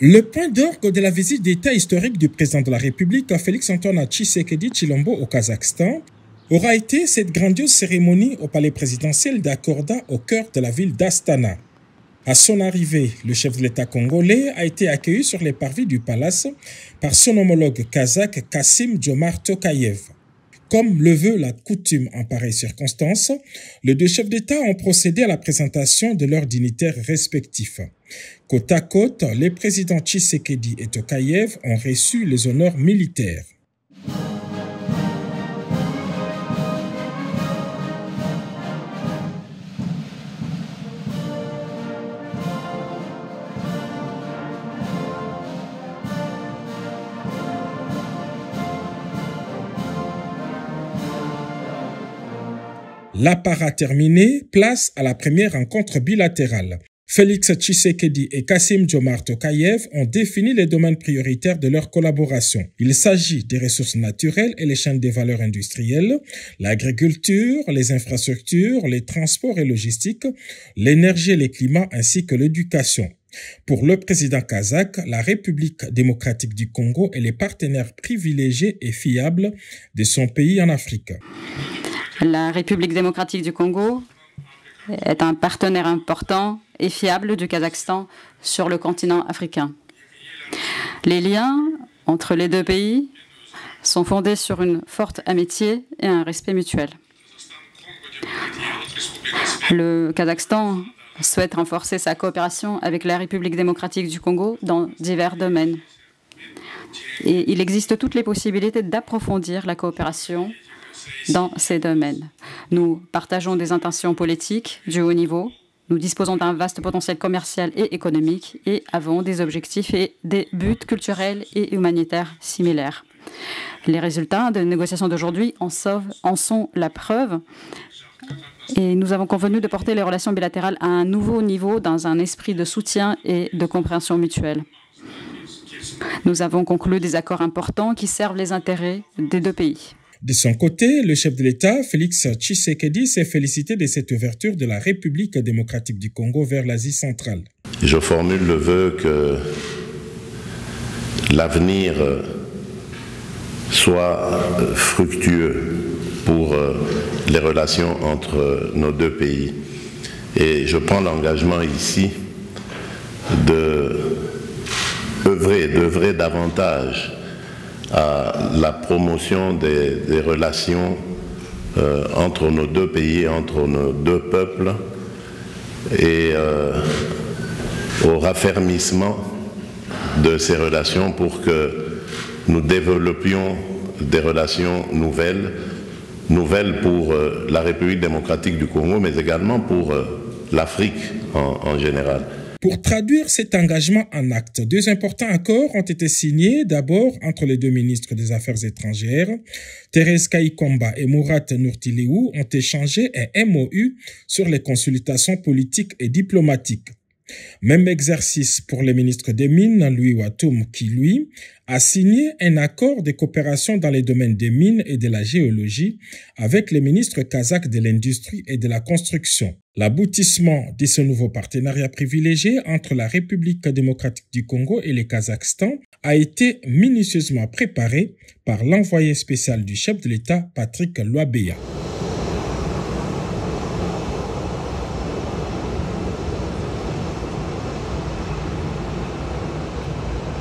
Le point d'orgue de la visite d'État historique du président de la République, Félix-Antoine Tshisekedi Tshilombo au Kazakhstan, aura été cette grandiose cérémonie au palais présidentiel d'Akorda au cœur de la ville d'Astana. À son arrivée, le chef de l'État congolais a été accueilli sur les parvis du palace par son homologue kazakh Kassym-Jomart Tokayev. Comme le veut la coutume en pareille circonstance, les deux chefs d'État ont procédé à la présentation de leurs dignitaires respectifs. Côte à côte, les présidents Tshisekedi et Tokayev ont reçu les honneurs militaires. L'apparat terminé, place à la première rencontre bilatérale. Félix Tshisekedi et Kassym-Jomart Tokayev ont défini les domaines prioritaires de leur collaboration. Il s'agit des ressources naturelles et les chaînes des valeurs industrielles, l'agriculture, les infrastructures, les transports et logistiques, l'énergie et le climat ainsi que l'éducation. Pour le président kazakh, la République démocratique du Congo est le partenaire privilégié et fiable de son pays en Afrique. La République démocratique du Congo est un partenaire important et fiable du Kazakhstan sur le continent africain. Les liens entre les deux pays sont fondés sur une forte amitié et un respect mutuel. Le Kazakhstan souhaite renforcer sa coopération avec la République démocratique du Congo dans divers domaines. Et il existe toutes les possibilités d'approfondir la coopération dans ces domaines. Nous partageons des intentions politiques du haut niveau, nous disposons d'un vaste potentiel commercial et économique et avons des objectifs et des buts culturels et humanitaires similaires. Les résultats de négociations d'aujourd'hui en sont la preuve et nous avons convenu de porter les relations bilatérales à un nouveau niveau dans un esprit de soutien et de compréhension mutuelle. Nous avons conclu des accords importants qui servent les intérêts des deux pays. De son côté, le chef de l'État, Félix Tshisekedi, s'est félicité de cette ouverture de la République démocratique du Congo vers l'Asie centrale. Je formule le vœu que l'avenir soit fructueux pour les relations entre nos deux pays. Et je prends l'engagement ici d'œuvrer davantage à la promotion des relations entre nos deux pays, entre nos deux peuples et au raffermissement de ces relations pour que nous développions des relations nouvelles pour la République démocratique du Congo, mais également pour l'Afrique en général. Pour traduire cet engagement en actes, deux importants accords ont été signés d'abord entre les deux ministres des Affaires étrangères. Thérèse Kayikwamba et Murat Nurtiliou ont échangé un MOU sur les consultations politiques et diplomatiques. Même exercice pour le ministre des Mines, Louis Watoum, qui, lui, a signé un accord de coopération dans les domaines des mines et de la géologie avec les ministres kazakhs de l'industrie et de la construction. L'aboutissement de ce nouveau partenariat privilégié entre la République démocratique du Congo et le Kazakhstan a été minutieusement préparé par l'envoyé spécial du chef de l'État, Patrick Lwabeya.